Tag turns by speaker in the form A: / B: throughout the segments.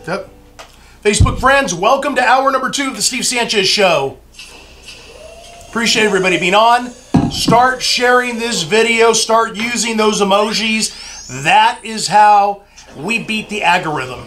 A: Yep. Facebook friends, welcome to hour number 2 of the Steve Sanchez Show. Appreciate everybody being on. Start sharing this video. Start using those emojis. That is how we beat the algorithm.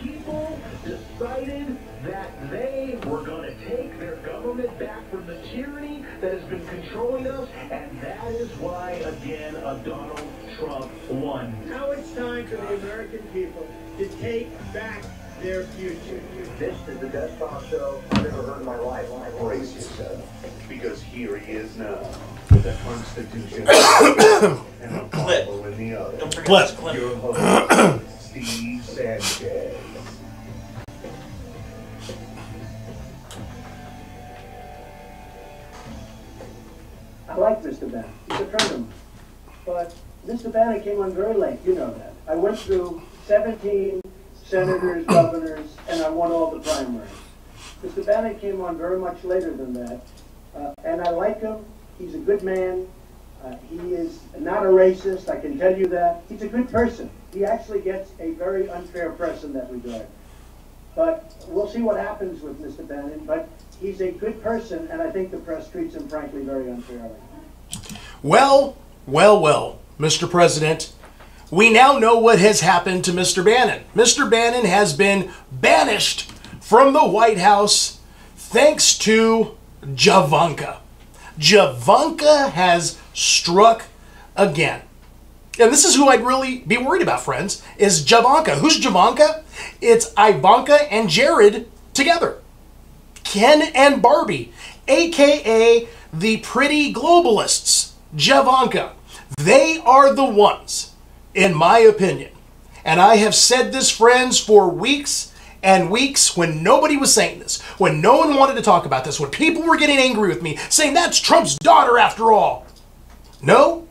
B: People decided that they were going to take their government back from the tyranny that has been controlling us, and that is why, again, a Donald Trump won.
C: Now it's time for the American people to take back their future.
B: This is the best talk show I've ever heard in my life. Brace yourself, because here he is now, with a Constitution and a Bible in the other.
D: Don't forget this clip.
B: Your host, Steve Sanchez.
C: I like Mr. Bannon. He's a friend of mine. But Mr. Bannon came on very late. You know that. I went through 17 senators, governors, and I won all the primaries. Mr. Bannon came on very much later than that. And I like him. He's a good man. He is not a racist, I can tell you that. He's a good person. He actually gets a very unfair press in that regard. But we'll see what happens with Mr. Bannon. But he's a good person, and I think the press treats him, frankly, very unfairly.
A: Well, Mr. President, we now know what has happened to Mr. Bannon. Mr. Bannon has been banished from the White House thanks to Javanka. Javanka has struck again. And this is who I'd really be worried about, friends, is Javanka. Who's Javanka? It's Ivanka and Jared together. Ken and Barbie, a.k.a. the pretty globalists. Javanka. They are the ones, in my opinion. And I have said this, friends, for weeks and weeks when nobody was saying this, when no one wanted to talk about this, when people were getting angry with me, saying that's Trump's daughter after all. No.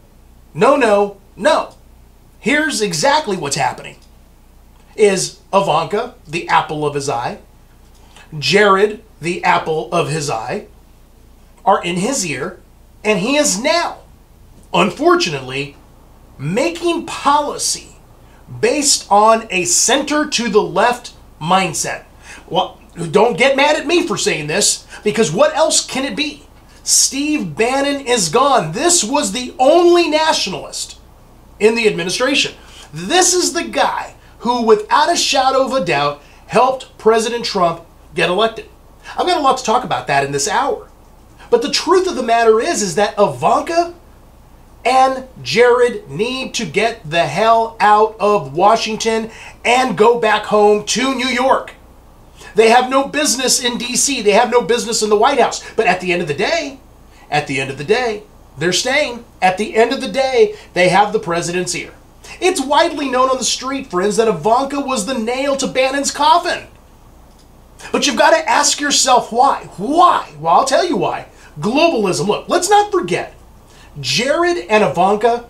A: Here's exactly what's happening. Is Ivanka the apple of his eye? Jared, the apple of his eye, are in his ear, and he is now, unfortunately, making policy based on a center-to-the-left mindset. Well, don't get mad at me for saying this, because what else can it be? Steve Bannon is gone. This was the only nationalist in the administration. This is the guy who, without a shadow of a doubt, helped President Trump get elected. I've got a lot to talk about that in this hour. But the truth of the matter is that Ivanka and Jared need to get the hell out of Washington and go back home to New York. They have no business in D.C. They have no business in the White House. But at the end of the day, they're staying. At the end of the day, they have the president's ear. It's widely known on the street, friends, that Ivanka was the nail to Bannon's coffin. But you've got to ask yourself why. Why? Well, I'll tell you why. Globalism. Look, let's not forget, Jared and Ivanka,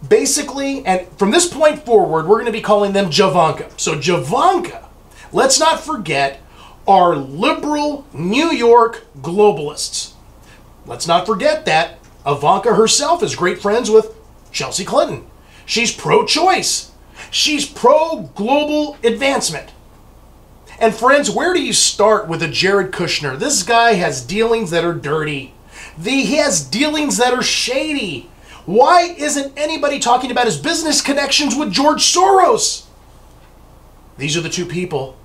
A: basically, and from this point forward, we're going to be calling them Javanka. So Javanka, let's not forget, are liberal New York globalists. Let's not forget that Ivanka herself is great friends with Chelsea Clinton. She's pro-choice. She's pro-global advancement. And friends, where do you start with a Jared Kushner? This guy has dealings that are dirty. He has dealings that are shady. Why isn't anybody talking about his business connections with George Soros? These are the two people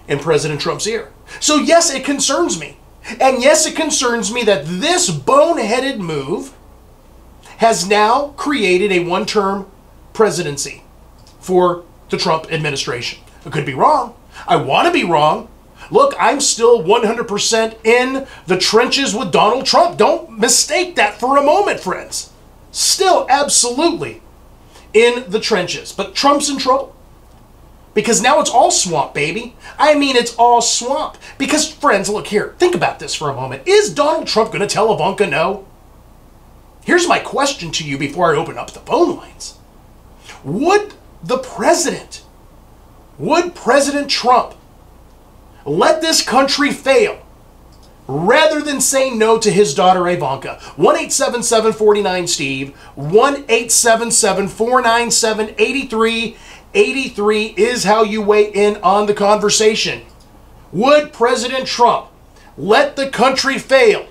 A: in President Trump's ear. So yes, it concerns me. And yes, it concerns me that this boneheaded move has now created a one-term presidency for the Trump administration. I could be wrong. I want to be wrong. Look, I'm still 100% in the trenches with Donald Trump. Don't mistake that for a moment, friends. Still absolutely in the trenches. But Trump's in trouble. Because now it's all swamp, baby. I mean, it's all swamp. Because, friends, look here. Think about this for a moment. Is Donald Trump going to tell Ivanka no? Here's my question to you before I open up the phone lines. Would President Trump let this country fail rather rather than saying no to his daughter Ivanka. 1-877-49-STEVE, 1-877-497-8383 is how you weigh in on the conversation. Would President Trump let the country fail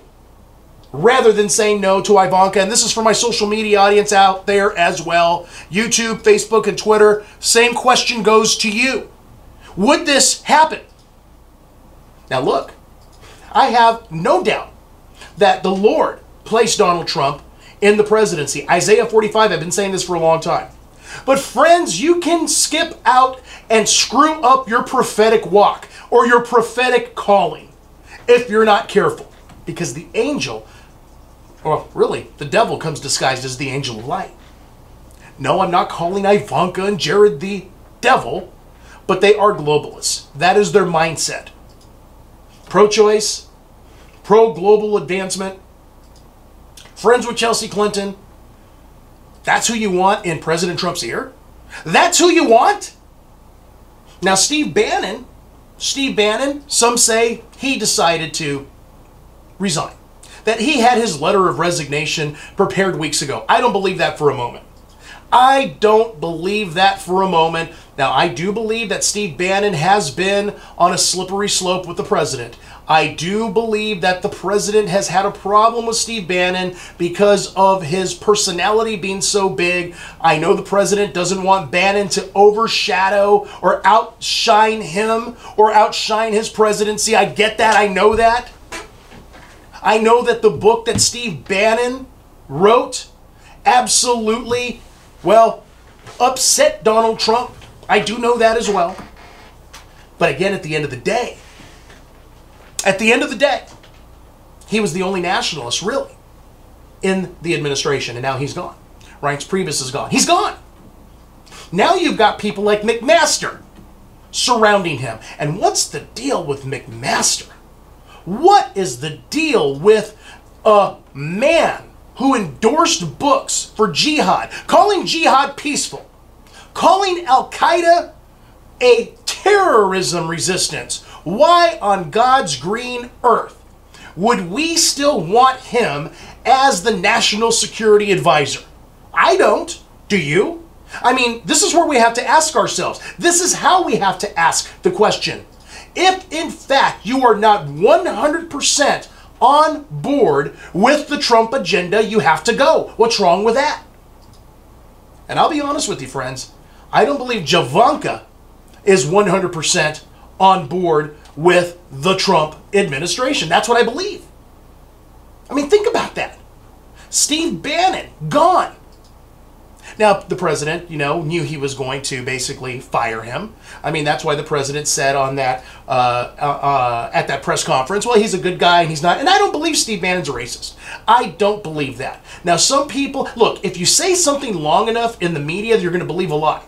A: rather than saying no to Ivanka? And this is for my social media audience out there as well. YouTube, Facebook, and Twitter. Same question goes to you. Would this happen? Now look, I have no doubt that the Lord placed Donald Trump in the presidency. Isaiah 45, I've been saying this for a long time. But friends, you can skip out and screw up your prophetic walk or your prophetic calling if you're not careful. Because the angel, or really, the devil comes disguised as the angel of light. No, I'm not calling Ivanka and Jared the devil, but they are globalists. That is their mindset. Pro-choice, pro-global advancement, friends with Chelsea Clinton. That's who you want in President Trump's ear? That's who you want? Now, Steve Bannon, some say he decided to resign. That he had his letter of resignation prepared weeks ago. I don't believe that for a moment. I don't believe that for a moment. Now, I do believe that Steve Bannon has been on a slippery slope with the president. I do believe that the president has had a problem with Steve Bannon because of his personality being so big. I know the president doesn't want Bannon to overshadow or outshine him or outshine his presidency. I get that. I know that. I know that the book that Steve Bannon wrote absolutely, well, upset Donald Trump. I do know that as well. But again, at the end of the day, he was the only nationalist, really, in the administration, and now he's gone. Reince Priebus is gone. He's gone. Now you've got people like McMaster surrounding him. And what's the deal with McMaster? What is the deal with a man who endorsed books for jihad, calling jihad peaceful, calling Al-Qaeda a terrorism resistance? Why on God's green earth would we still want him as the national security advisor? I don't. Do you? I mean, this is where we have to ask ourselves. This is how we have to ask the question. If, in fact, you are not 100% on board with the Trump agenda, you have to go. What's wrong with that? And I'll be honest with you, friends. I don't believe Javanka is 100% on board with the Trump administration. That's what I believe. I mean, think about that. Steve Bannon, gone. Now, the president, knew he was going to basically fire him. I mean, that's why the president said on that, at that press conference, well, he's a good guy and he's not. And I don't believe Steve Bannon's a racist. I don't believe that. Now, some people, look, if you say something long enough in the media, you're going to believe a lie.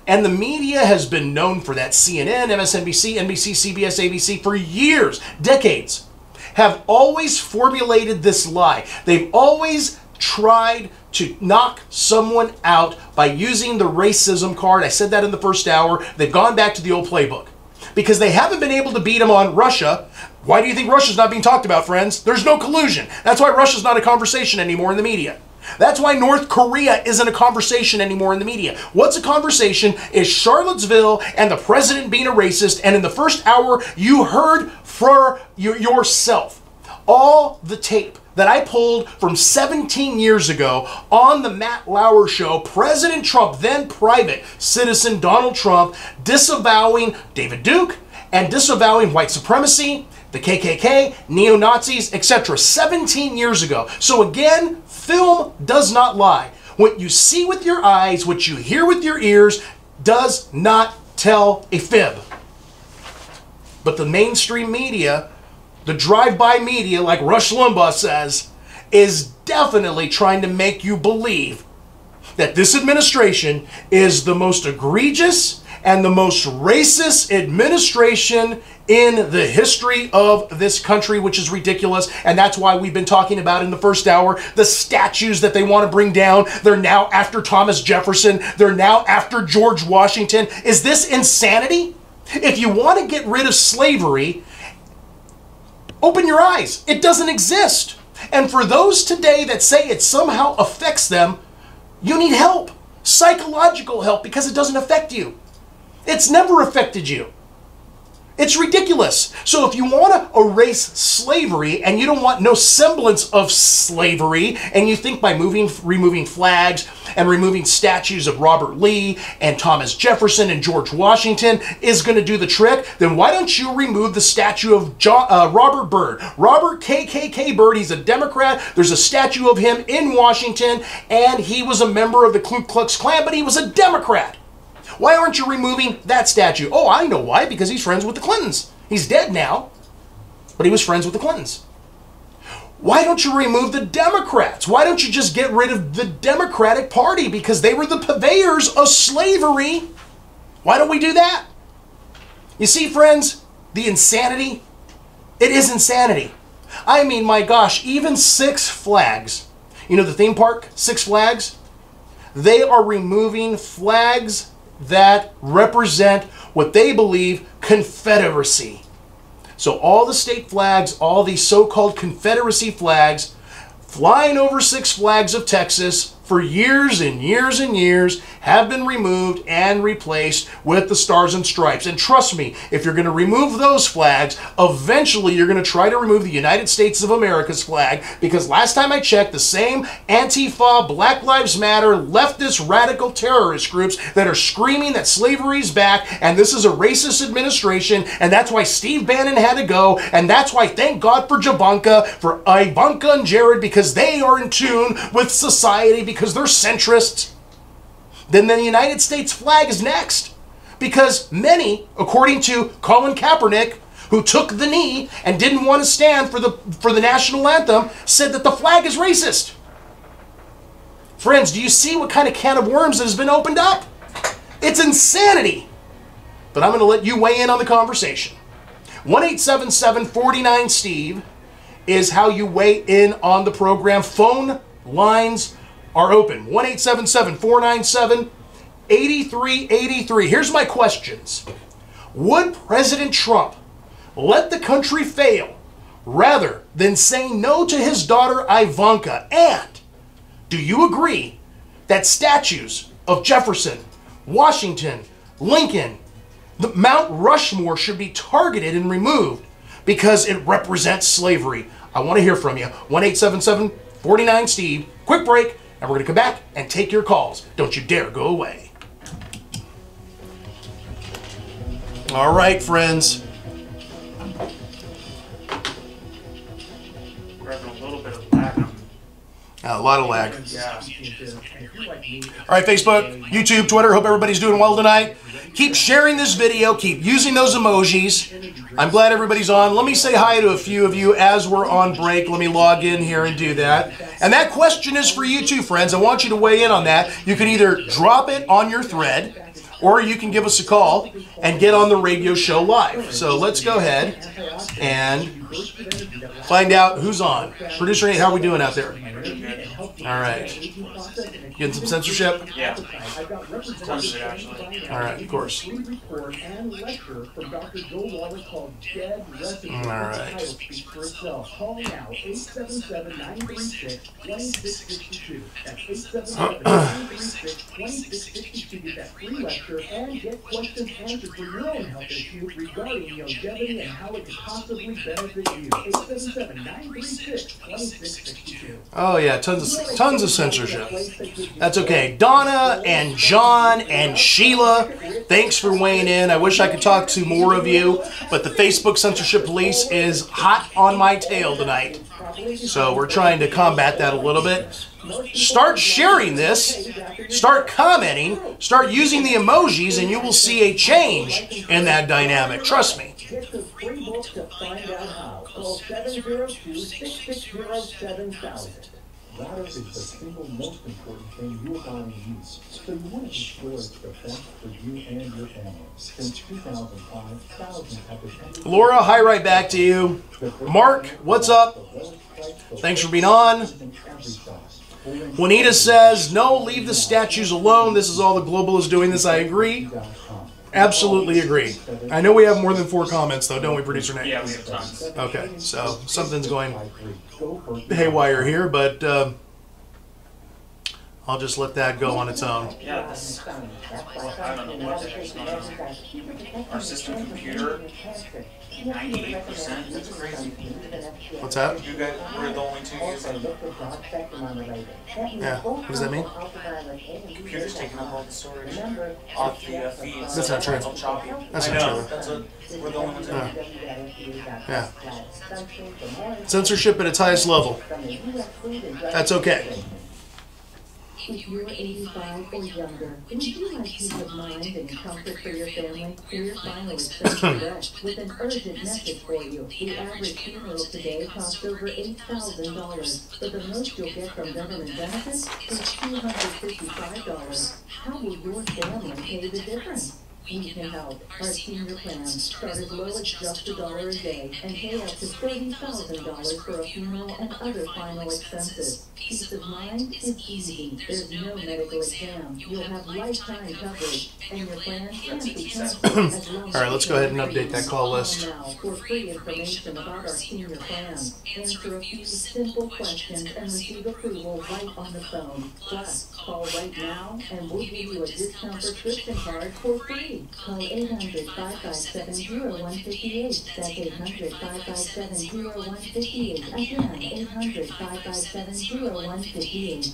A: And the media has been known for that. CNN, MSNBC, NBC, CBS, ABC for years, decades, have always formulated this lie. They've always tried to knock someone out by using the racism card. I said that in the first hour. They've gone back to the old playbook because they haven't been able to beat them on Russia. Why do you think Russia's not being talked about, friends? There's no collusion. That's why Russia's not a conversation anymore in the media. That's why North Korea isn't a conversation anymore in the media. What's a conversation is Charlottesville and the president being a racist, and in the first hour, you heard for yourself all the tape that I pulled from 17 years ago on the Matt Lauer show, President Trump, then private citizen Donald Trump, disavowing David Duke and disavowing white supremacy, the KKK, neo-Nazis, etc. 17 years ago. So again, film does not lie. What you see with your eyes, what you hear with your ears, does not tell a fib. But the mainstream media, the drive-by media, like Rush Limbaugh says, is definitely trying to make you believe that this administration is the most egregious and the most racist administration in the history of this country, which is ridiculous. And that's why we've been talking about in the first hour, the statues that they want to bring down. They're now after Thomas Jefferson. They're now after George Washington. Is this insanity? If you want to get rid of slavery, Open your eyes. It doesn't exist. And for those today that say it somehow affects them, you need help. Psychological help, because it doesn't affect you. It's never affected you. It's ridiculous. So if you want to erase slavery and you don't want no semblance of slavery, and you think by removing flags and removing statues of Robert Lee and Thomas Jefferson and George Washington is going to do the trick, then why don't you remove the statue of Robert Byrd? Robert KKK Byrd, he's a Democrat. There's a statue of him in Washington, and he was a member of the Ku Klux Klan, but he was a Democrat. Why aren't you removing that statue? Oh, I know why. Because he's friends with the Clintons. He's dead now, but he was friends with the Clintons. Why don't you remove the Democrats? Why don't you just get rid of the Democratic Party? Because they were the purveyors of slavery. Why don't we do that? You see, friends, the insanity, it is insanity. I mean, my gosh, even Six Flags, you know the theme park, Six Flags? They are removing flags that represent what they believe Confederacy. So all the state flags, all these so-called Confederacy flags, flying over Six Flags of Texas for years and years and years, have been removed and replaced with the Stars and Stripes. And trust me, if you're going to remove those flags, eventually you're going to try to remove the United States of America's flag, because last time I checked, the same Antifa, Black Lives Matter, leftist radical terrorist groups that are screaming that slavery is back and this is a racist administration, and that's why Steve Bannon had to go, and that's why thank God for Ivanka and Jared, because they are in tune with society, because they're centrists. Then the United States flag is next. Because many, according to Colin Kaepernick, who took the knee and didn't want to stand for the national anthem, said that the flag is racist. Friends, do you see what kind of can of worms that has been opened up? It's insanity. But I'm going to let you weigh in on the conversation. 1-877-49-STEVE is how you weigh in on the program. Phone lines are open. 1-877-497-8383. Here's my questions. Would President Trump let the country fail rather than say no to his daughter Ivanka? And do you agree that statues of Jefferson, Washington, Lincoln, the Mount Rushmore should be targeted and removed because it represents slavery? I want to hear from you. 1-877-49-STEVE. Quick break. And we're going to come back and take your calls. Don't you dare go away. All right, friends.
D: We're having a little bit of lag.
A: A lot of lag.
D: Yeah.
A: All right, Facebook, YouTube, Twitter. Hope everybody's doing well tonight. Keep sharing this video. Keep using those emojis. I'm glad everybody's on. Let me say hi to a few of you as we're on break. Let me log in here and do that. And that question is for you too, friends. I want you to weigh in on that. You can either drop it on your thread, or you can give us a call and get on the radio show live. So let's go ahead and find out who's on. Producer Nate, how are we doing out there? All right. Getting some censorship?
D: Yeah. Tons of it, actually.
A: All right, of course. All right.
C: And get questions answered for your own health issue regarding longevity and how it could possibly benefit you. 877-936-2662.
A: Oh yeah, tons of censorship. That's okay. Donna and John and Sheila, thanks for weighing in. I wish I could talk to more of you, but the Facebook censorship police is hot on my tail tonight. So we're trying to combat that a little bit. Start sharing this, start commenting, start using the emojis, and you will see a change in that dynamic. Trust me.
C: Get the free book to find out how. Call 702-660-7000. Water is the single most important thing your body needs, so you want to ensure it's the best for you and your family. Since 2005, thousands have depended.
A: Laura, hi, right back to you. Mark, what's up? Thanks for being on. Juanita says, no, leave the statues alone. This is all the globalists doing this. I agree. Absolutely agree. I know we have more than 4 comments, though, don't we, Producer Nate?
D: Yeah, we have tons.
A: Okay, so something's going haywire here, but I'll just let that go on its own.
D: Yeah, this, well, I don't know what the heck's going on. Our system computer, 98%, that's crazy.
A: What's that?
D: You guys, we're the only 2 using
A: Yeah, what does that mean?
D: computers taking up all the storage off the feeds.
A: That's not true.
D: It's all choppy.
A: That's
D: I
A: not
D: know,
A: true.
D: that's what, we're the only ones doing it.
A: Yeah. Censorship at its highest level. That's okay.
E: If you're 85 or younger, would you like peace of mind and comfort for your family? We're finally sent with an urgent message for you. The average funeral today costs over $8,000, but the most you'll get from government benefits is $255. How will your family pay the difference? We can help. Our senior plans start as low as just $1 a day and pay up to $30,000 for a funeral and other final expenses. Peace of mind is easy. There's no medical exam. You'll have lifetime coverage, and your plan can't be canceled as long as
A: All right, let's go ahead and update that call list.
E: now for free information about our senior plans. Answer a few simple questions and receive approval right on the phone. Plus, call right now and we'll give you a discount prescription card for free. Call 800-557-0158. That's 800-557-0158. Again, 800-557-0158.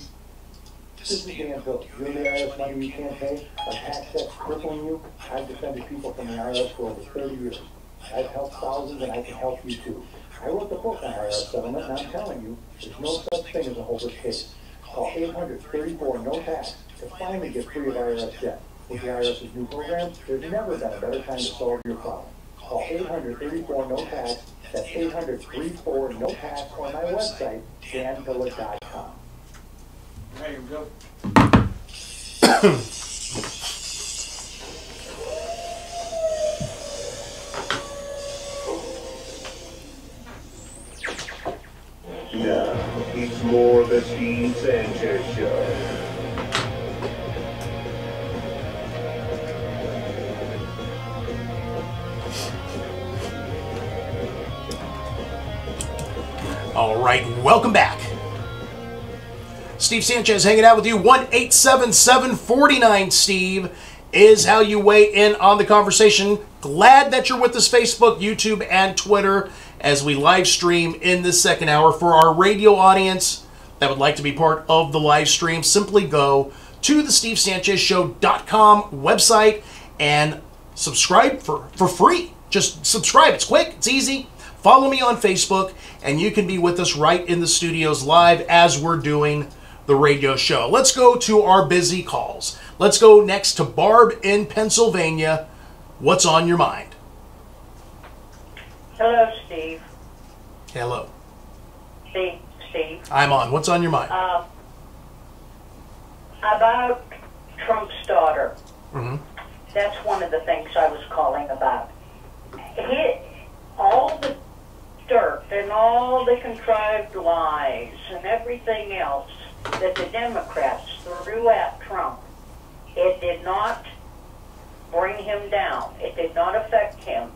C: This is Dan Phillips. You're in the IRS money you can't pay, a tax that's crippling you. I've defended people from the IRS for over 30 years. I've helped thousands and I can help you too. I wrote the book on IRS settlement and I'm telling you, there's no such thing as a hopeless case. Call 800-34-NO-TAX to finally get free of IRS debt. With the IRS's new program, there's never been a better time to solve your problem. Call 800-34-NO-TAX. That's 800-34-NO-TAX on my website, danphillips.com.
D: There you go.
B: Now, it's more the Steve Sanchez Show.
A: All right, welcome back. Steve Sanchez hanging out with you. 1-877-49-STEVE is how you weigh in on the conversation. Glad that you're with us, Facebook, YouTube, and Twitter, as we live stream in this second hour. For our radio audience that would like to be part of the live stream, simply go to the SteveSanchezShow.com website and subscribe for free. Just subscribe. It's quick. It's easy. Follow me on Facebook, and you can be with us right in the studios live as we're doing the radio show. Let's go to our busy calls. Let's go next to Barb in Pennsylvania. What's on your mind?
F: Hello, Steve.
A: Hello.
F: Steve.
A: I'm on. What's on your mind?
F: About Trump's daughter.
A: Mm-hmm.
F: That's one of the things I was calling about. All the dirt and all the contrived lies and everything else that the Democrats threw at Trump, it did not bring him down. It did not affect him.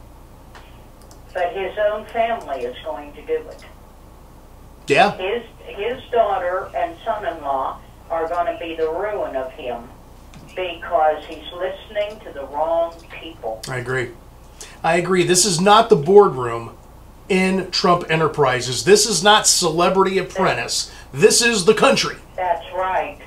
F: But his own family is going to do it.
A: Yeah.
F: His daughter and son-in-law are going to be the ruin of him because he's listening to the wrong people.
A: I agree. This is not the boardroom in Trump Enterprises. This is not Celebrity Apprentice. This is the country.
F: That's right.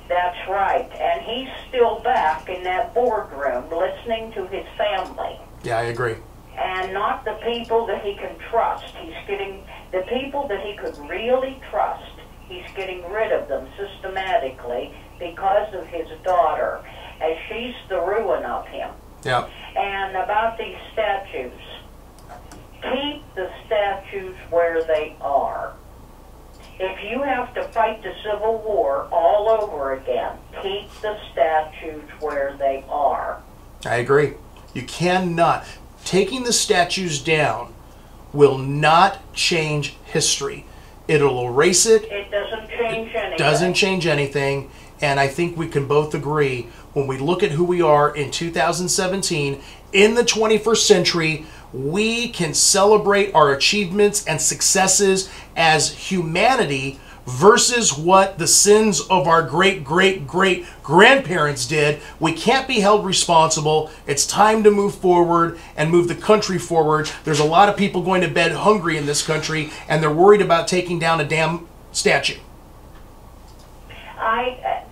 F: That's right. And he's still back in that boardroom listening to his family.
A: Yeah, I agree.
F: And not the people that he can trust. He's getting the people that he could really trust. He's getting rid of them systematically because of his daughter, as she's the ruin of him.
A: Yeah.
F: And about these statues, keep the statues where they are. If you have to fight the Civil War all over again, keep the statues where they are.
A: I agree. You cannot. Taking the statues down will not change history. It'll erase it.
F: It doesn't change anything.
A: Doesn't change anything. And I think we can both agree, when we look at who we are in 2017, in the 21st century, we can celebrate our achievements and successes as humanity versus what the sins of our great-great-great-grandparents did. We can't be held responsible. It's time to move forward and move the country forward. There's a lot of people going to bed hungry in this country, and they're worried about taking down a damn statue.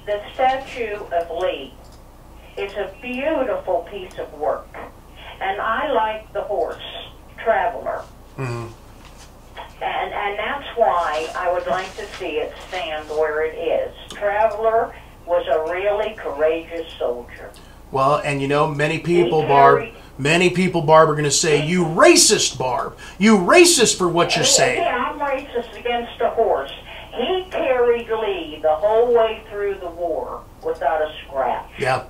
F: The statue of Lee is a beautiful piece of work, and I like the horse, Traveler.
A: Mm-hmm.
F: And that's why I would like to see it stand where it is. Traveler was a really courageous soldier.
A: Well, and you know, many people, Barb, are going to say, you racist, Barb. You racist for what you're saying.
F: Yeah, I'm racist against a horse. He carried Lee the whole way through the war without a scratch.
A: Yeah.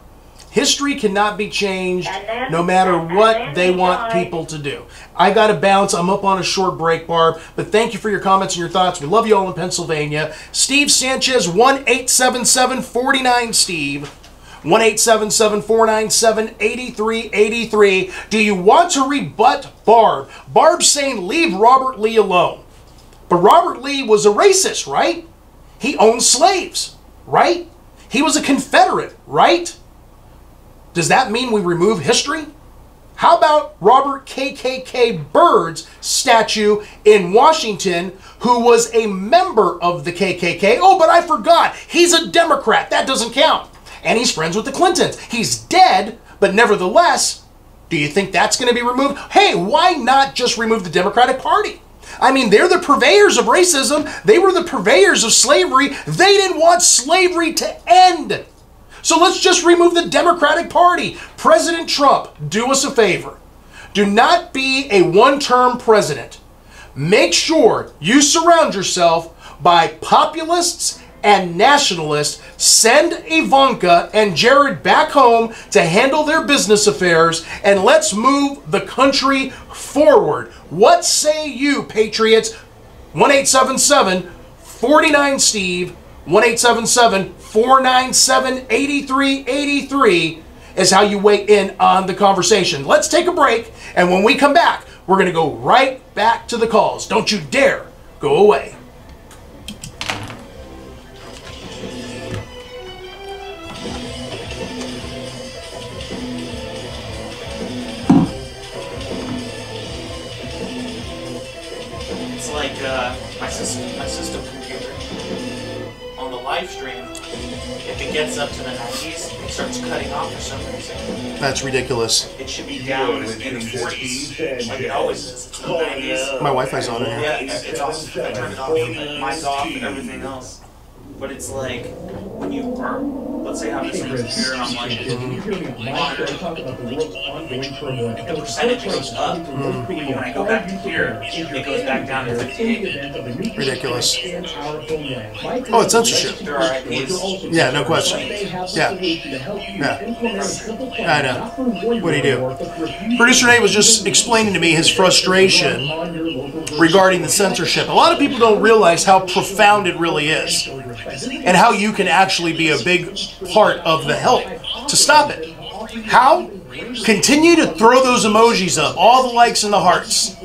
A: History cannot be changed no matter what they want people to do. I got to bounce. I'm up on a short break, Barb. But thank you for your comments and your thoughts. We love you all in Pennsylvania. Steve Sanchez, 1-877-49-STEVE. 1-877-497-8383. Do you want to rebut Barb? Barb's saying leave Robert Lee alone. But Robert Lee was a racist, right? He owned slaves, right? He was a Confederate, right? Does that mean we remove history? How about Robert KKK Byrd's statue in Washington, who was a member of the KKK? Oh, but I forgot. He's a Democrat. That doesn't count. And he's friends with the Clintons. He's dead, but nevertheless, do you think that's going to be removed? Hey, why not just remove the Democratic Party? I mean, they're the purveyors of racism. They were the purveyors of slavery. They didn't want slavery to end. So let's just remove the Democratic Party. President Trump, do us a favor. Do not be a one-term president. Make sure you surround yourself by populists and nationalists. Send Ivanka and Jared back home to handle their business affairs, and let's move the country forward. What say you, patriots? 1-877-49-STEVE. 1-877-497-8383 is how you weigh in on the conversation. Let's take a break, and when we come back, we're going to go right back to the calls. Don't you dare go away.
D: It's like my system computer. On the live stream, if it gets up to the 90s, it starts cutting off for some reason.
A: That's ridiculous.
D: It should be down in the 40s, like it always is. It's in the 90s.
A: My Wi-Fi's on here.
D: Yeah, it's off. I turned it off. Mine's off and everything else. But it's like, when you are, let's say how this computer on my monitor, the percentage goes up. When I go back to here, it goes back down to 58.
A: Ridiculous. Oh, it's censorship.
D: There are ideas.
A: Yeah, no question. Yeah. I know. What do you do? Producer Nate was just explaining to me his frustration regarding the censorship. A lot of people don't realize how profound it really is, and how you can actually be a big part of the help to stop it. How? Continue to throw those emojis up, all the likes and the hearts.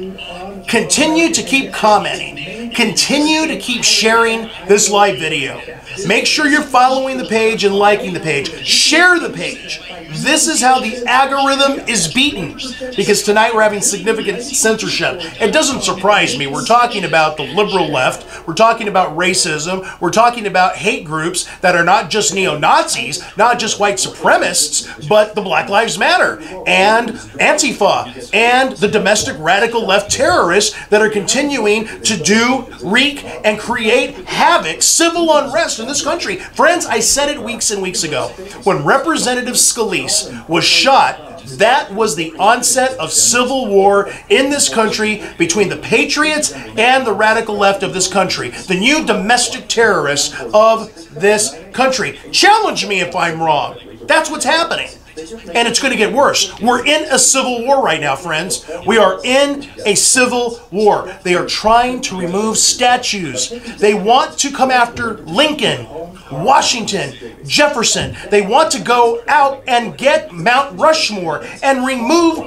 A: Continue to keep commenting. Continue to keep sharing this live video. Make sure you're following the page and liking the page. Share the page. This is how the algorithm is beaten, because tonight we're having significant censorship. It doesn't surprise me. We're talking about the liberal left. We're talking about racism. We're talking about hate groups that are not just neo-Nazis, not just white supremacists, but the Black Lives Matter and Antifa and the domestic radical left terrorists that are continuing to do, wreak, and create havoc, civil unrest in this country. Friends, I said it weeks and weeks ago. When Representative Scalise was shot, that was the onset of civil war in this country between the patriots and the radical left of this country, the new domestic terrorists of this country. Challenge me if I'm wrong. That's what's happening. And it's going to get worse. We're in a civil war right now, friends. We are in a civil war. They are trying to remove statues. They want to come after Lincoln, Washington, Jefferson. They want to go out and get Mount Rushmore and remove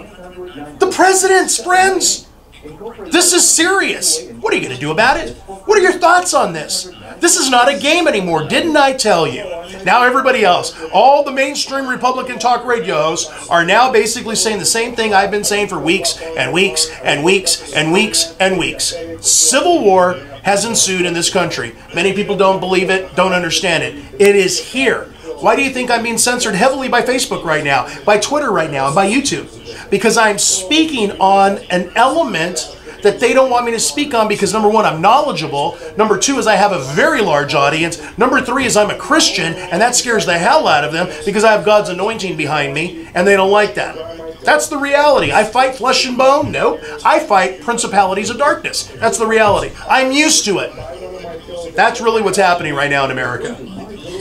A: the presidents, friends. This is serious. What are you going to do about it? What are your thoughts on this? This is not a game anymore. Didn't I tell you? Now everybody else, all the mainstream Republican talk radio hosts are now basically saying the same thing I've been saying for weeks and weeks and weeks and weeks and weeks. Civil war has ensued in this country. Many people don't believe it, don't understand it. It is here. Why do you think I'm being censored heavily by Facebook right now, by Twitter right now, and by YouTube? Because I'm speaking on an element that they don't want me to speak on because, number one, I'm knowledgeable. Number two is I have a very large audience. Number three is I'm a Christian, and that scares the hell out of them because I have God's anointing behind me, and they don't like that. That's the reality. I fight flesh and bone? Nope. I fight principalities of darkness. That's the reality. I'm used to it. That's really what's happening right now in America.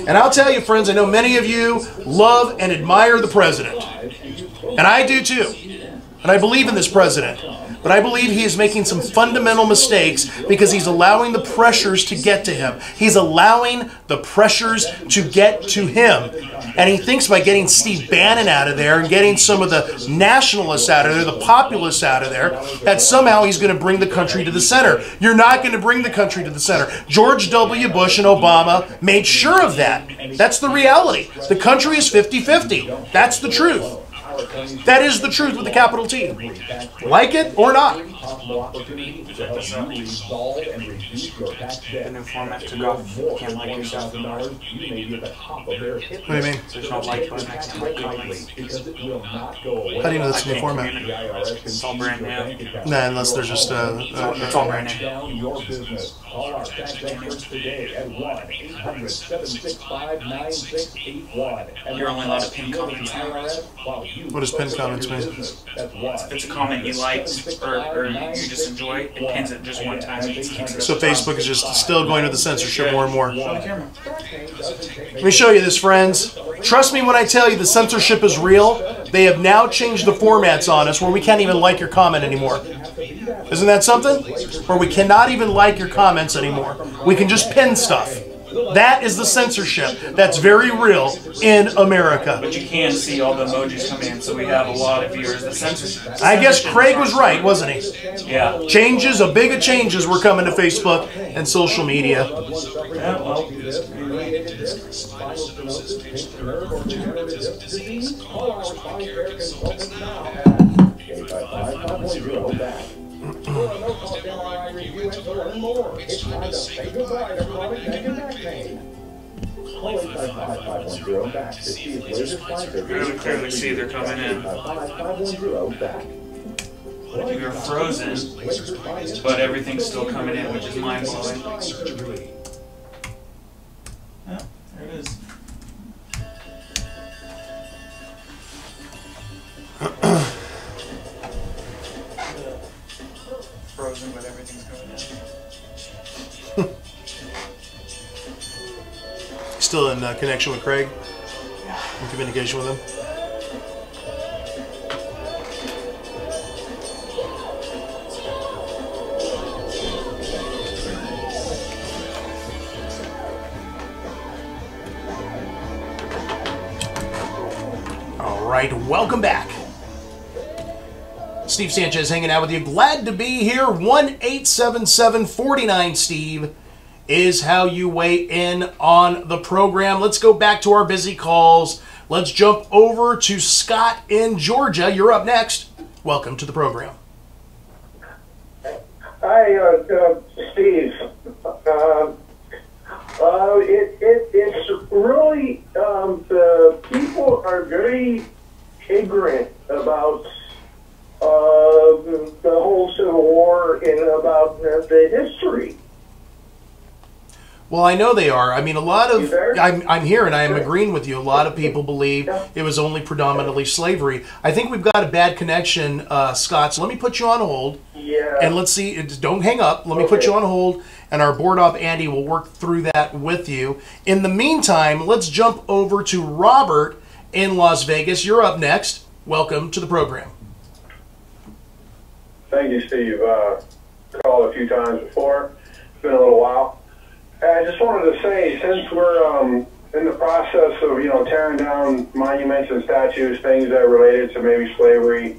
A: And I'll tell you, friends, I know many of you love and admire the president. And I do too. And I believe in this president. But I believe he is making some fundamental mistakes because he's allowing the pressures to get to him. He's allowing the pressures to get to him. And he thinks by getting Steve Bannon out of there and getting some of the nationalists out of there, the populists out of there, that somehow he's going to bring the country to the center. You're not going to bring the country to the center. George W. Bush and Obama made sure of that. That's the reality. The country is 50-50. That's the truth. That is the truth with the capital T. Like it or not.
D: An informant took off. You can't like yourself anymore.
A: What do you mean?
D: There's no like button. I can't like comments.
A: How do you know that's an informant?
D: It's all brand new.
A: Nah, unless they're just...
D: It's all brand new.
B: Call our tax experts today at 1-800-765-9681.
D: You're only allowed to pin comments now.
A: What does pin comments mean?
D: If it's a comment you liked or you just enjoy, it pins it just one time.
A: So Facebook is just still going to the censorship more and more.
D: Show the camera.
A: Let me show you this, friends. Trust me when I tell you the censorship is real. They have now changed the formats on us where we can't even like your comment anymore. Isn't that something? Where we cannot even like your comments anymore. We can just pin stuff. That is the censorship that's very real in America.
D: But you can see all the emojis coming in, so we have a lot of viewers. The censorship.
A: I guess Craig was right, wasn't he?
D: Yeah.
A: Changes, a big of changes were coming to Facebook and social media.
D: Yeah, well. Really clearly see they're coming in. You're frozen, but everything's still coming in, which is mind-blowing. Yeah, there it is. Frozen, but everything's coming in.
A: Still in connection with Craig? In communication with him? All right, welcome back. Steve Sanchez hanging out with you. Glad to be here. 1-877-49-STEVE is how you weigh in on the program. Let's go back to our busy calls. Let's jump over to Scott in Georgia. You're up next. Welcome to the program.
C: Hi, Steve. It's really, the people are very ignorant about the whole Civil War and about the history.
A: Well, I know they are. I mean, a lot of... I'm here and I am agreeing with you. A lot of people believe it was only predominantly slavery. I think we've got a bad connection, Scott, so let me put you on hold.
C: Yeah.
A: And let's see. Don't hang up. Let me put you on hold, and our board op, Andy, will work through that with you. In the meantime, let's jump over to Robert in Las Vegas. You're up next. Welcome to the program.
G: Thank you, Steve. Called a few times before. It's been a little while. I just wanted to say, since we're in the process of, tearing down monuments and statues, things that are related to maybe slavery,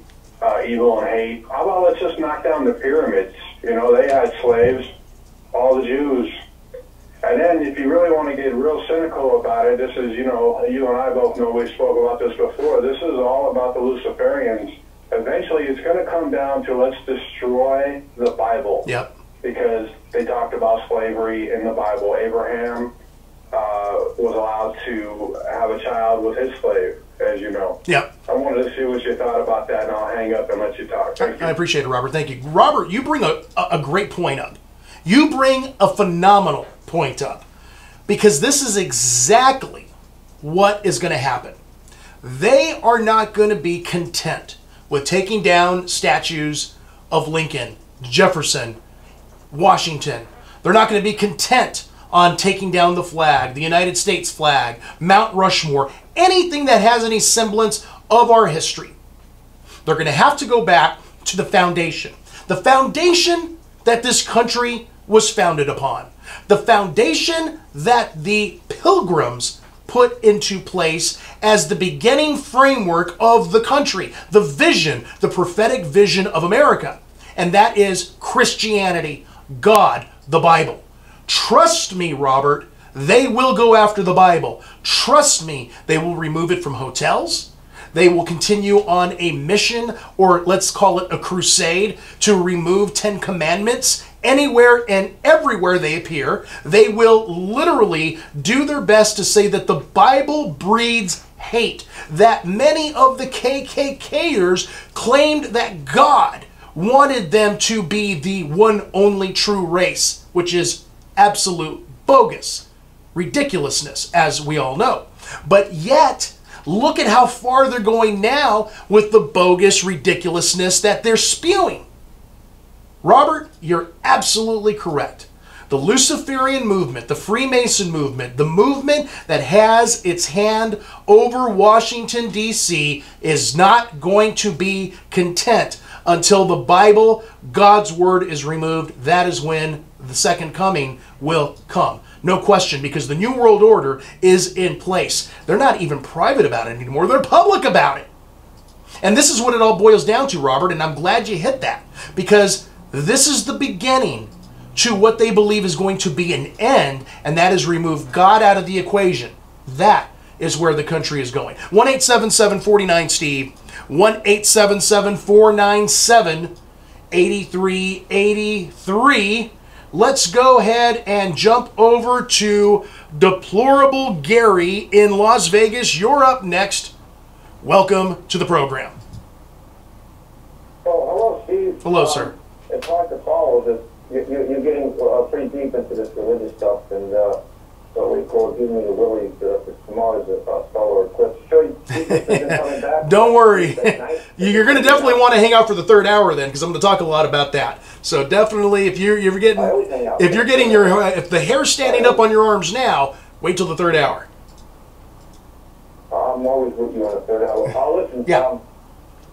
G: evil and hate, how about let's just knock down the pyramids? They had slaves, all the Jews. And then if you really want to get real cynical about it, this is, you and I both know we spoke about this before, this is all about the Luciferians. Eventually it's going to come down to let's destroy the Bible.
A: Yep.
G: Because they talked about slavery in the Bible. Abraham was allowed to have a child with his slave, as you know.
A: Yep.
G: I wanted to see what you thought about that, and I'll hang up and let you talk. Thank you.
A: I appreciate it, Robert. Thank you. Robert, you bring a great point up. You bring a phenomenal point up. Because this is exactly what is going to happen. They are not going to be content with taking down statues of Lincoln, Jefferson, Washington. They're not going to be content on taking down the flag, the United States flag, Mount Rushmore, anything that has any semblance of our history. They're going to have to go back to the foundation that this country was founded upon, the foundation that the Pilgrims put into place as the beginning framework of the country, the vision, the prophetic vision of America, and that is Christianity, God, the Bible. Trust me, Robert, they will go after the Bible. Trust me, they will remove it from hotels. They will continue on a mission, or let's call it a crusade, to remove 10 Commandments anywhere and everywhere they appear. They will literally do their best to say that the Bible breeds hate, that many of the KKKers claimed that God wanted them to be the one only true race, which is absolute bogus ridiculousness, as we all know. But yet, look at how far they're going now with the bogus ridiculousness that they're spewing. Robert, you're absolutely correct. The Luciferian movement, the Freemason movement, the movement that has its hand over Washington, D.C., is not going to be content until the Bible, God's Word, is removed. That is when the second coming will come. No question, because the New World Order is in place. They're not even private about it anymore. They're public about it. And this is what it all boils down to, Robert, and I'm glad you hit that, because this is the beginning to what they believe is going to be an end, and that is remove God out of the equation. That is where the country is going. 1-877-49-STEVE, 1-877-497-8383. Let's go ahead and jump over to Deplorable Gary in Las Vegas. You're up next. Welcome to the program.
H: Oh, hello, Steve.
A: Hello, sir.
H: It's hard to follow this. You're getting pretty deep into this religious stuff, and what we call giving me the willies to tomorrow's solar eclipse. Sure, you think they're coming back?
A: Don't worry. You're going to definitely want to hang out for the third hour then, because I'm going to talk a lot about that. So definitely, if the hair's standing up on your arms now, wait till the third hour.
H: I'm always with you on the third hour. Listen,
A: yeah.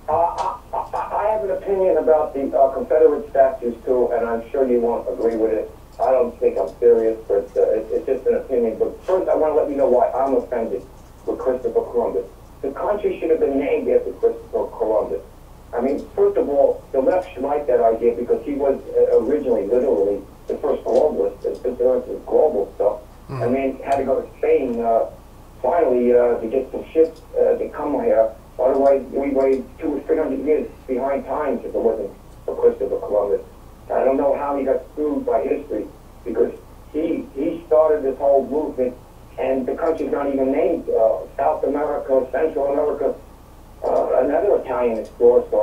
H: I have an opinion about the Confederate statues too, and I'm sure you won't agree with it. I don't think I'm serious, but it's just an opinion. But first, I want to let you know why I'm offended with Christopher Columbus. The country should have been named after Christopher Columbus. I mean, first of all, the left should like that idea because he was originally, literally, the first globalist, the global stuff. Mm-hmm. I mean, had to go to Spain finally to get some ships to come here. Otherwise, we waited 200 or 300 years behind times if it wasn't for Christopher Columbus. I don't know how he got screwed by history because he started this whole movement, and the country's not even named. South America, Central America, another Italian explorer. So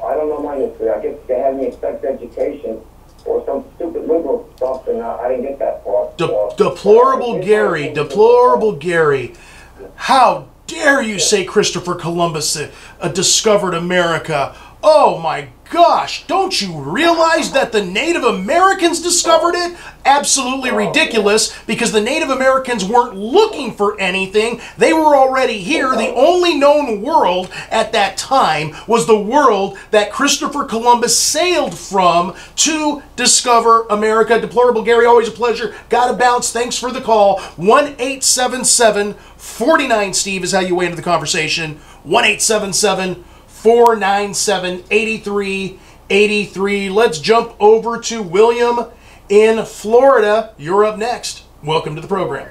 H: I don't know my history. I guess they had me expect education or some stupid liberal stuff, and I didn't get that far.
A: Deplorable Gary, deplorable Gary. How dare you say Christopher Columbus discovered America? Oh my gosh, don't you realize that the Native Americans discovered it? Absolutely ridiculous, because the Native Americans weren't looking for anything. They were already here. The only known world at that time was the world that Christopher Columbus sailed from to discover America. Deplorable Gary, always a pleasure. Gotta bounce. Thanks for the call. 1-877-49-STEVE is how you weigh into the conversation. 1-877-497-8383. Let's jump over to William in Florida. You're up next. Welcome to the program.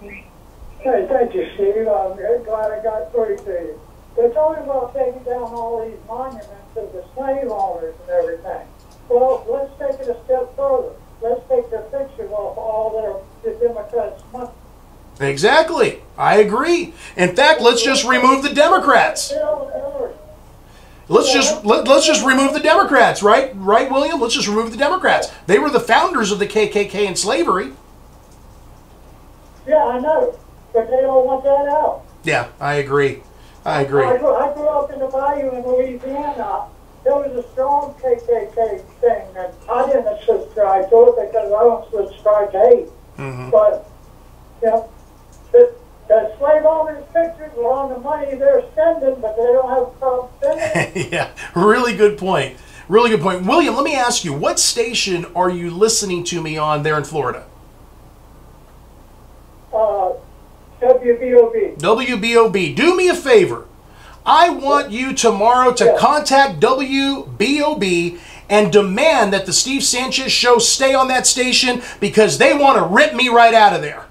I: Hey, thank you, Steve. I'm glad I got through to you. They're talking about taking down all these monuments of the slave owners and everything. Well, let's take it a step further. Let's take their pictures off all the Democrats' money.
A: Exactly. I agree. In fact, let's just remove the Democrats. Let's just remove the Democrats, right? Right, William? Let's just remove the Democrats. They were the founders of the KKK and slavery.
I: Yeah, I know, but they don't want that out.
A: Yeah, I agree. I agree.
I: I grew up in the bayou in Louisiana. There was a strong KKK thing, and I didn't subscribe to it because I don't subscribe to hate.
A: Mm-hmm.
I: But, you know, the slave owners' pictures were on the money they're spending, but they don't have a problem spending it.
A: Yeah, really good point. Really good point. William, let me ask you, what station are you listening to me on there in Florida?
I: WBOB.
A: WBOB. Do me a favor. I want you tomorrow to contact WBOB and demand that the Steve Sanchez show stay on that station, because they want to rip me right out of there.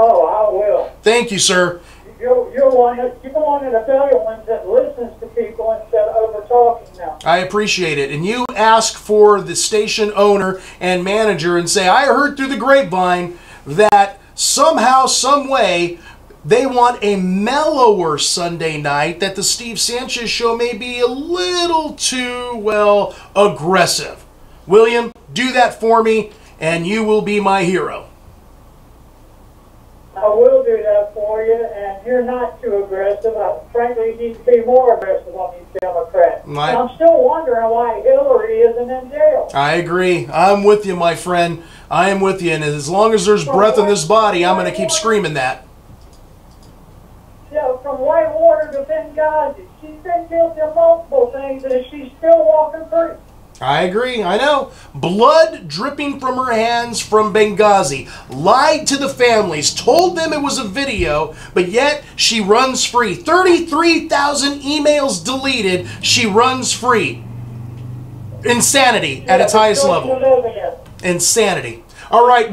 I: Oh, I will.
A: Thank you, sir.
I: You're one of the better ones that listens to people instead of over talking now.
A: I appreciate it. And you ask for the station owner and manager and say, I heard through the grapevine that somehow, some way, they want a mellower Sunday night, that the Steve Sanchez show may be a little too, well, aggressive. William, do that for me, and you will be my hero.
I: I will do that for you, and you're not too aggressive. Frankly, you need to be more aggressive on these Democrats. I'm still wondering why Hillary isn't in jail.
A: I agree. I'm with you, my friend. I am with you, and as long as there's breath in this body, I'm going to keep screaming that.
I: Yeah, from Whitewater to Benghazi. She's been guilty of multiple things, and she's still walking free.
A: I agree. I know. Blood dripping from her hands from Benghazi. Lied to the families. Told them it was a video, but yet she runs free. 33,000 emails deleted. She runs free. Insanity at its highest level. Insanity. All right.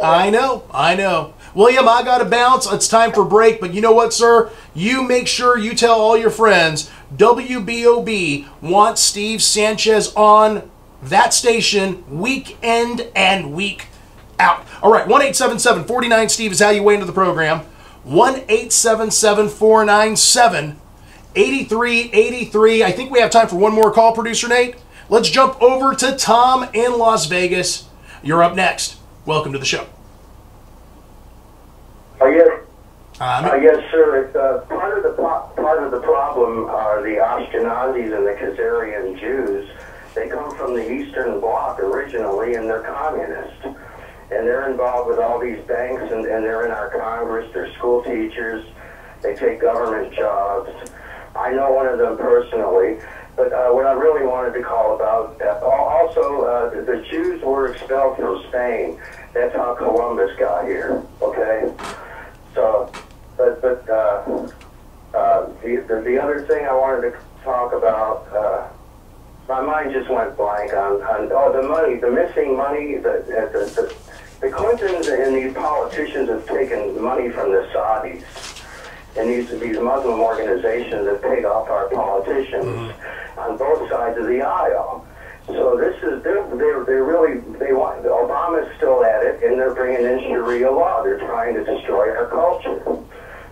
A: I know. I know. William, I got to bounce. It's time for break. But you know what, sir? You make sure you tell all your friends WBOB wants Steve Sanchez on that station week in and week out. All right, 1-877-49-STEVE is how you weigh into the program. 1-877-497-8383. I think we have time for one more call, Producer Nate. Let's jump over to Tom in Las Vegas. You're up next. Welcome to the show.
H: Yes, sir. It's, part of the problem are the Ashkenazis and the Khazarian Jews. They come from the Eastern Bloc originally, and they're communist. And they're involved with all these banks, and they're in our Congress. They're school teachers. They take government jobs. I know one of them personally. But what I really wanted to call about, also, the Jews were expelled from Spain. That's how Columbus got here, okay? So, the other thing I wanted to talk about, my mind just went blank on the money, the missing money. The Clintons and these politicians have taken money from the Saudis and these Muslim organizations have paid off our politicians on both sides of the aisle. So this is they want. Obama's still at it, and they're bringing in Sharia law. They're trying to destroy our culture.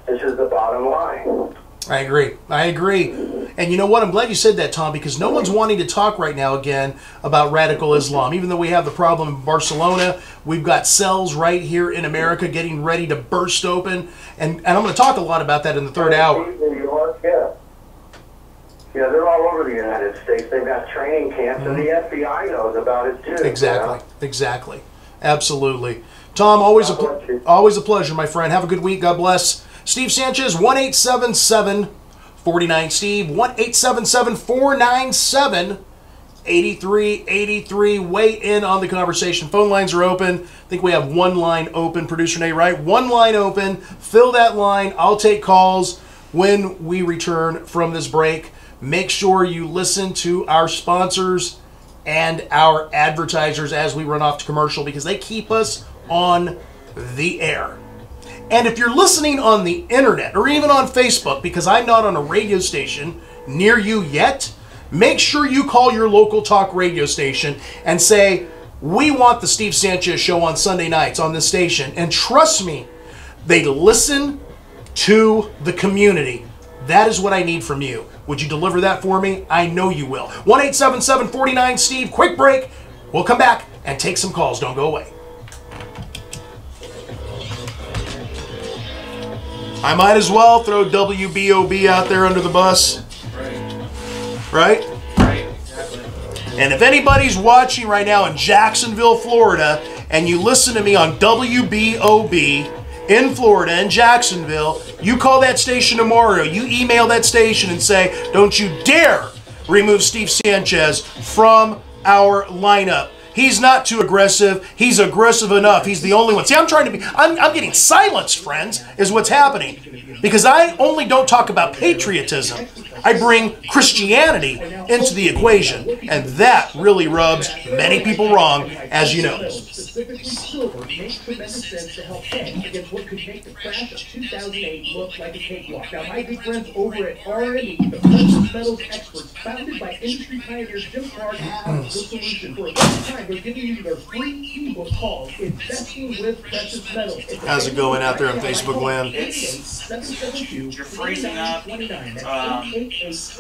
H: This is the bottom line.
A: I agree. I agree. And you know what? I'm glad you said that, Tom, because no one's wanting to talk right now again about radical Islam. Even though we have the problem in Barcelona, we've got cells right here in America getting ready to burst open. And I'm going to talk a lot about that in the third hour.
H: New York, yeah. You know, they're all over the United States. They've got training camps, and the FBI knows about it too.
A: Exactly.
H: You know?
A: Exactly. Absolutely. Tom, always a pleasure, my friend. Have a good week. God bless. Steve Sanchez, 1-877-49-STEVE, 1-877-497-8383. Weigh in on the conversation. Phone lines are open. I think we have one line open, producer Nate, right? One line open. Fill that line. I'll take calls when we return from this break. Make sure you listen to our sponsors and our advertisers as we run off to commercial, because they keep us on the air. And if you're listening on the internet or even on Facebook, because I'm not on a radio station near you yet, make sure you call your local talk radio station and say, we want the Steve Sanchez Show on Sunday nights on this station. And trust me, they listen to the community. That is what I need from you. Would you deliver that for me? I know you will. 1-877-49-STEVE. Quick break. We'll come back and take some calls. Don't go away. I might as well throw WBOB out there under the bus. Right?
D: Right, exactly.
A: And if anybody's watching right now in Jacksonville, Florida, and you listen to me on WBOB in Florida, in Jacksonville, you call that station tomorrow. You email that station and say, don't you dare remove Steve Sanchez from our lineup. He's not too aggressive. He's aggressive enough. He's the only one. See, I'm getting silenced, friends, is what's happening. Because I only don't talk about patriotism. I bring Christianity into the equation. And that really rubs many people wrong, as you know.
B: Specifically silver makes tremendous sense to help hedge against what could make the crash of 2008 look like a cakewalk. Now, my good friends over at RME, the precious metals experts, founded by industry pioneers Jim Clark, have the solution. For a long time, they're giving you their free ebook called Investing with Precious Metals.
A: How's it going out there on Facebook land?
D: You're freezing up. It's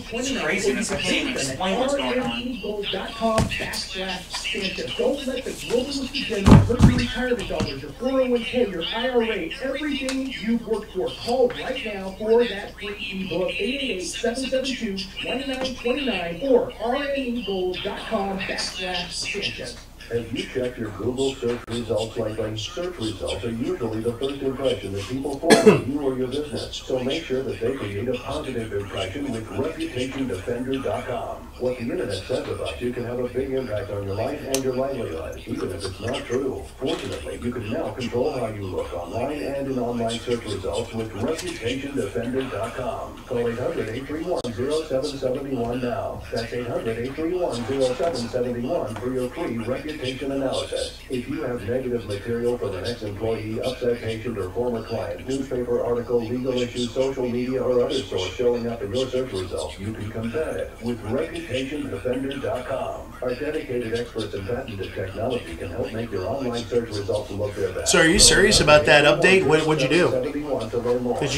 D: craziness. I can't even explain what's going on.
B: RMEgold.com/Sanchez. Don't let the globalist agenda hurt your retirement dollars, your 401k, your IRA, everything you've worked for. Call right now for that free ebook, 888-772-2929 or RMEgold.com/Sanchez.
J: As you check your Google search results lately, search results are usually the first impression that people form of you or your business. So make sure that they create a positive impression with ReputationDefender.com. What the internet says about you can have a big impact on your life and your livelihood, even if it's not true. Fortunately, you can now control how you look online and in online search results with ReputationDefender.com. Call 800-831-0771 now. That's 800-831-0771 for your free reputation analysis. If you have negative material from an ex-employee, upset patient, or former client, newspaper article, legal issue, social media, or other source showing up in your search results, you can combat it with ReputationDefender.com. Our dedicated experts in patented technology can help make your online search results look their best.
A: So are you serious about that update? What'd you do? Did you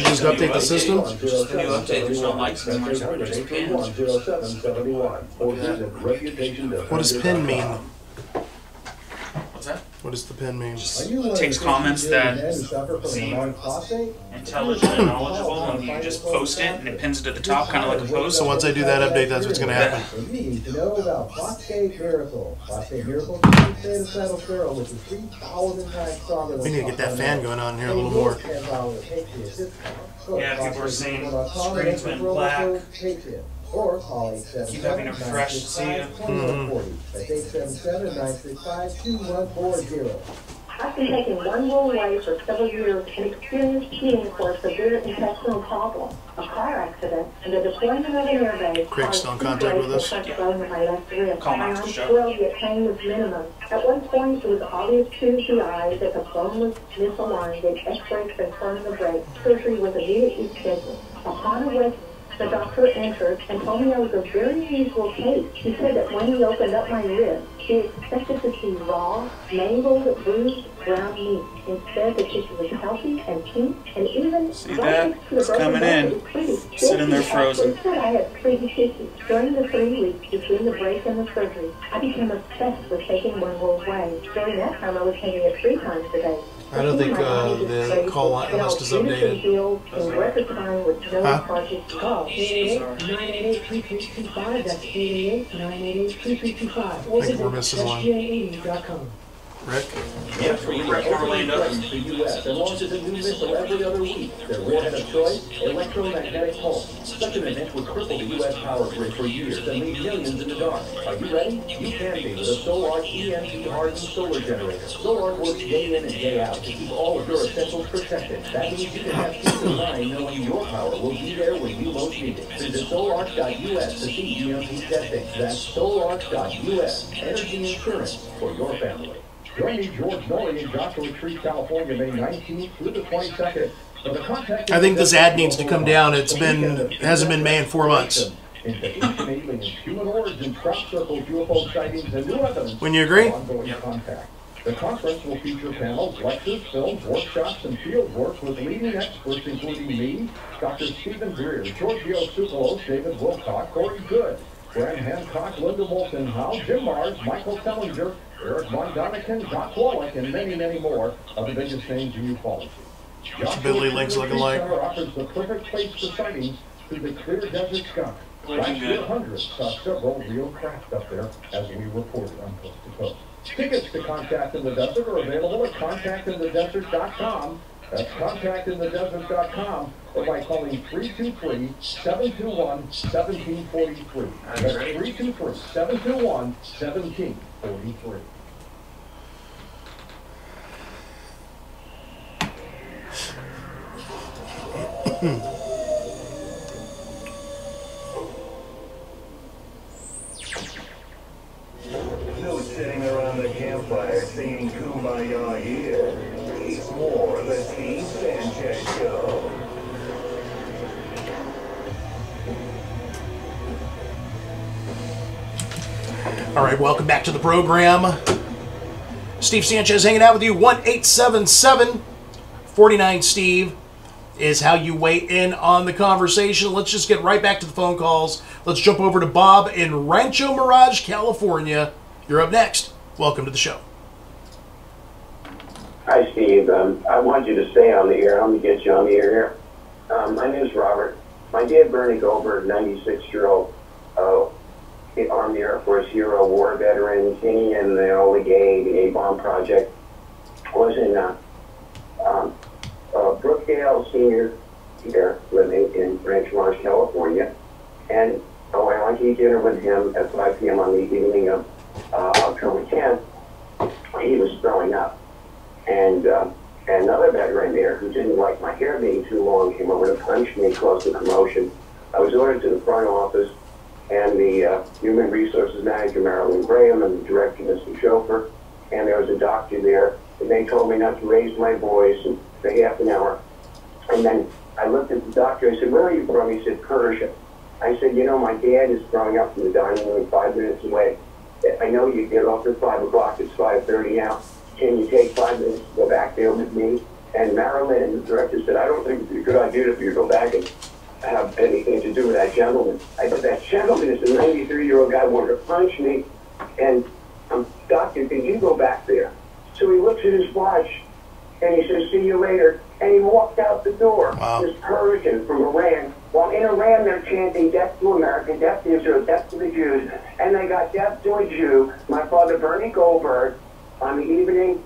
A: just update the system?
D: Just a new update. There's no likes anymore, so we're just pinned.
A: What does pin mean?
D: What's that?
A: What does the pin mean?
D: It takes comments that seem intelligent and knowledgeable, and you just post it, and it pins it at the top, kind of like a post.
A: So once I do that update, that's what's going to happen.
J: You need to know about Phosphate Miracle. Phosphate Miracle is a state of cytosterol, which is 3,000 times stronger than
A: We need to get that fan going on here a little more.
D: Yeah, people are saying screens went black.
J: Or call
D: Keep having to refresh to see you.
J: That's 877-965-2140.
E: I've been taking one roll away for several years and experienced healing for a severe intestinal problem, a car accident, and the deployment of an airbase.
A: Craig's still in contact with us.
E: My left wrist.
D: Call
E: My
D: Max to
E: arm
D: show.
E: swelled, yet pain was minimum. At one point, it was obvious to the eye that the bone was misaligned, and X-rays confirmed the break. Surgery was immediately scheduled. Upon arrest, the doctor entered and told me I was a very unusual case. He said that when he opened up my wrist, he expected to see raw, mangled, bruised, brown meat. Instead, the tissue was healthy and pink, and even
D: See that? It's coming in. Sitting there frozen.
E: He said I had pretty tissue. During the 3 weeks between the break and the surgery, I became obsessed with taking one roll away. During that time, I was taking it 3 times a day.
A: I don't think the call list is updated. Huh?
E: Call 888-988-3325. That's 888-988-3325.
A: I think we're missing one. Rick?
D: Yeah, Rick Orlando.
J: The U.S. and launches a new missile every other week. Their warhead of choice, electromagnetic pulse. Such an event would cripple the U.S. power grid for years and leave millions in the dark. Are you ready? You can be with a Solar EMP hardened solar generator. Solar works day in and day out to keep all of your essentials protected. That means you can have peace of mind knowing your power will be there when you most need it. Visit solar.us to see EMP testing. That's solar.us. Energy insurance for your family. Join me, George Nolley, in Joshua Tree, California, May 19th through the 22nd.
A: I think this ad needs to come down. It hasn't been May in 4 months.
J: Investigation human origin, crop circles, UFO sightings, and new evidence.
A: Wouldn't you agree?
J: Ongoing contact. The conference will feature panels, lectures, films, workshops, and field work with leading experts, including me, Dr. Stephen Greer, Giorgio Tsoukalos, David Wilcock, Corey Good, Graham Hancock, Linda Moulton-Howe, Jim Mars, Michael Tellinger, Eric Von Doniken, Doc Wallach, and many, many more of the biggest names in ufology.
A: What's Billy Links looking like?
J: Offers the perfect place for sightings through the clear desert sky. Last year, hundreds saw several real craft up there, as we reported on Coast to Coast. Tickets to Contact in the Desert are available at contactinthedesert.com. That's contactinthedesert.com, or by calling 323-721-1743. That's 323-721-1743.
B: No sitting around the campfire singing Kumbaya here. It's more of the Steve Sanchez Show.
A: All right, welcome back to the program. Steve Sanchez hanging out with you. 1-877-49-STEVE is how you weigh in on the conversation. Let's just get right back to the phone calls. Let's jump over to Bob in Rancho Mirage, California. You're up next. Welcome to the show.
K: Hi, Steve. I want you to stay on the air. I'm going to get you on the air here. My name is Robert. My dad, Bernie Goldberg, 96-year-old Army Air Force hero, war veteran, he and the A-Bomb Project, was in Brookdale Senior here, living in Rancho Mirage, California. And I went to eat dinner with him at 5 p.m. on the evening of October 10th. He was throwing up. And another veteran there who didn't like my hair being too long came over to punch me, caused a commotion. I was ordered to the front office, and the Human Resources Manager, Marilyn Graham, and the Director, Mr. Chauffeur, and there was a doctor there, and they told me not to raise my voice for half an hour. And then I looked at the doctor, I said, "Where are you from?" He said, "Persia." I said, "You know, my dad is throwing up from the dining room 5 minutes away. I know you get off at 5 o'clock, it's 5:30 now. Can you take 5 minutes to go back there with me?" And Marilyn and the director said, "I don't think it'd be a good idea for you to go back and have anything to do with that gentleman." I said, "That gentleman is a 93-year-old guy who wanted to punch me, and doctor, can you go back there?" So he looks at his watch, and he says, "See you later." And he walked out the door.
A: Wow.
K: This Persian from Iran. Well, in Iran, they're chanting death to America, death to Israel, death to the Jews. And they got death to a Jew, my father, Bernie Goldberg, on the evening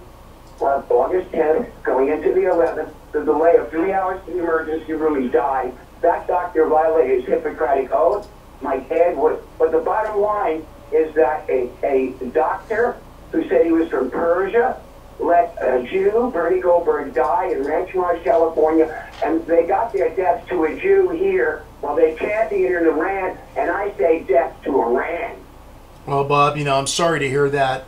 K: of August 10th, going into the 11th. The delay of 3 hours to the emergency room, he died. That doctor violated his Hippocratic oath. My dad would. But the bottom line is that a doctor who said he was from Persia let a Jew, Bernie Goldberg, die in Rancho Mirage, California, and they got their death to a Jew here while they're chanting it in Iran, and I say death to Iran.
A: Well, Bob, I'm sorry to hear that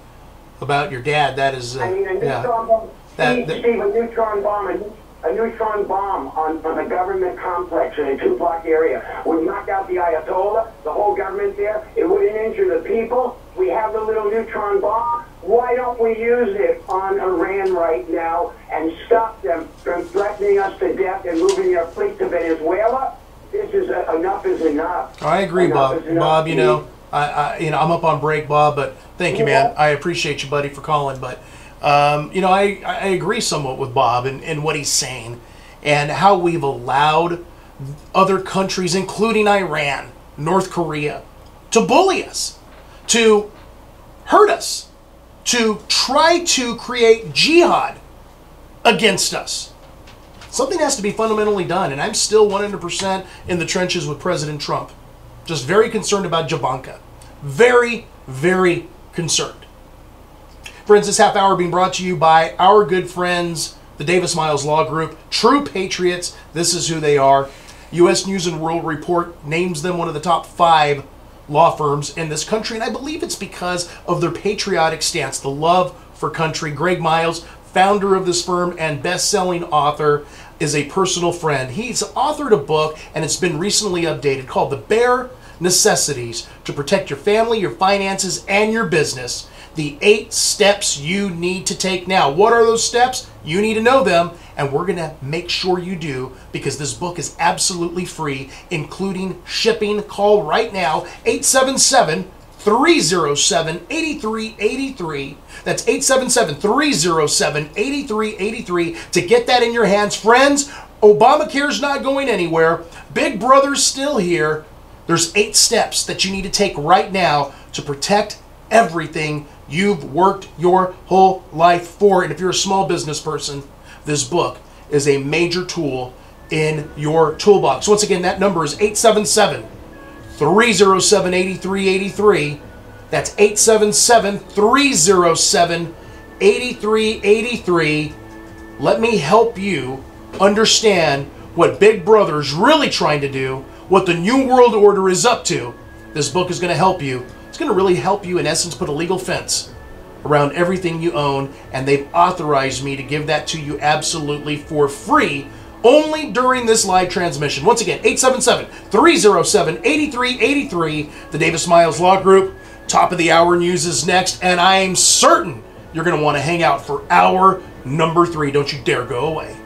A: about your dad. That is,
K: I mean, a neutron bomb, Steve, a neutron bomb on the government complex in a 2-block area would knock out the Ayatollah, the whole government there. It wouldn't injure the people. We have the little neutron bomb. Why don't we use it on Iran right now and stop them from threatening us to death and moving their fleet to Venezuela? This is enough is enough.
A: I agree, Bob. Bob, I'm up on break, Bob, but thank you, man. I appreciate you, buddy, for calling. But I agree somewhat with Bob in what he's saying and how we've allowed other countries, including Iran, North Korea, to bully us, to hurt us, to try to create jihad against us. Something has to be fundamentally done, and I'm still 100% in the trenches with President Trump. Just very concerned about Javanka. Very, very concerned. Friends, this half hour being brought to you by our good friends, the Davis Miles Law Group. True patriots, this is who they are. U.S. News and World Report names them one of the top 5 law firms in this country, and I believe it's because of their patriotic stance, the love for country. Greg Miles, founder of this firm and best-selling author, is a personal friend. He's authored a book, and it's been recently updated, called The Bare Necessities to Protect Your Family, Your Finances, and Your Business. The 8 steps you need to take now. What are those steps? You need to know them, and we're going to make sure you do, because this book is absolutely free, including shipping. Call right now, 877-307-8383. That's 877-307-8383 to get that in your hands. Friends, Obamacare's not going anywhere. Big Brother's still here. There's 8 steps that you need to take right now to protect everything you've worked your whole life for. And if you're a small business person, this book is a major tool in your toolbox. Once again, that number is 877-307-8383. That's 877-307-8383. Let me help you understand what Big Brother's really trying to do, what the New World Order is up to. This book is going to help you. It's going to really help you, in essence, put a legal fence around everything you own, and they've authorized me to give that to you absolutely for free, only during this live transmission. Once again, 877-307-8383, the Davis Miles Law Group. Top of the hour news is next, and I'm certain you're going to want to hang out for hour number 3. Don't you dare go away.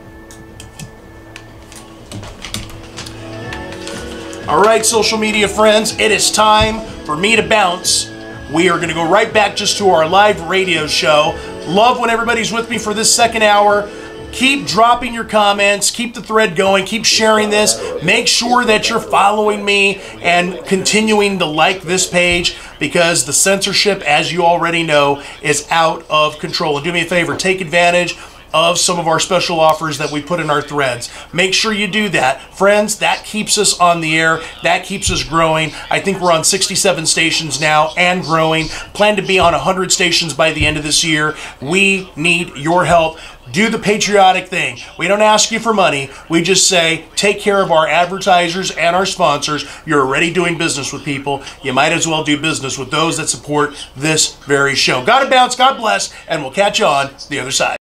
A: All right, social media friends, it is time for me to bounce. We are going to go right back just to our live radio show. Love when everybody's with me for this second hour. Keep dropping your comments. Keep the thread going. Keep sharing this. Make sure that you're following me and continuing to like this page, because the censorship, as you already know, is out of control. And do me a favor, take advantage of some of our special offers that we put in our threads. Make sure you do that. Friends, that keeps us on the air. That keeps us growing. I think we're on 67 stations now and growing. Plan to be on 100 stations by the end of this year. We need your help. Do the patriotic thing. We don't ask you for money. We just say, take care of our advertisers and our sponsors. You're already doing business with people. You might as well do business with those that support this very show. Gotta bounce, God bless, and we'll catch you on the other side.